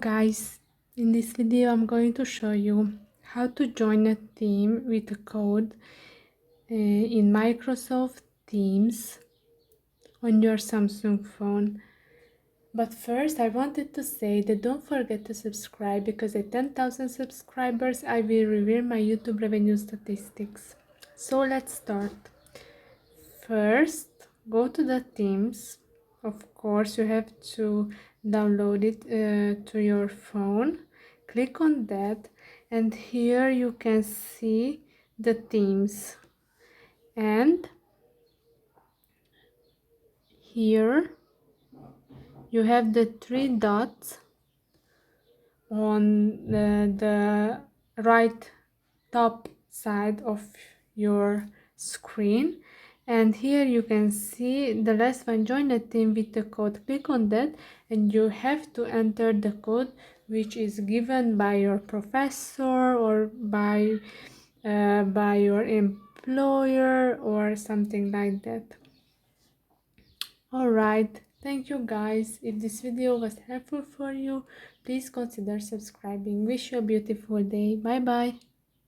Guys, in this video I'm going to show you how to join a team with a code in Microsoft Teams on your Samsung phone. But first I wanted to say that don't forget to subscribe, because at 10,000 subscribers I will reveal my YouTube revenue statistics. So let's start. First, go to the Teams. Of course, you have to download it to your phone. Click on that, and here you can see the Teams. And here you have the three dots on the right top side of your screen, and here you can see the last one, join a team with the code. Click on that, and you have to enter the code which is given by your professor or by your employer or something like that. Alright, thank you guys. If this video was helpful for you, please consider subscribing. Wish you a beautiful day. Bye bye.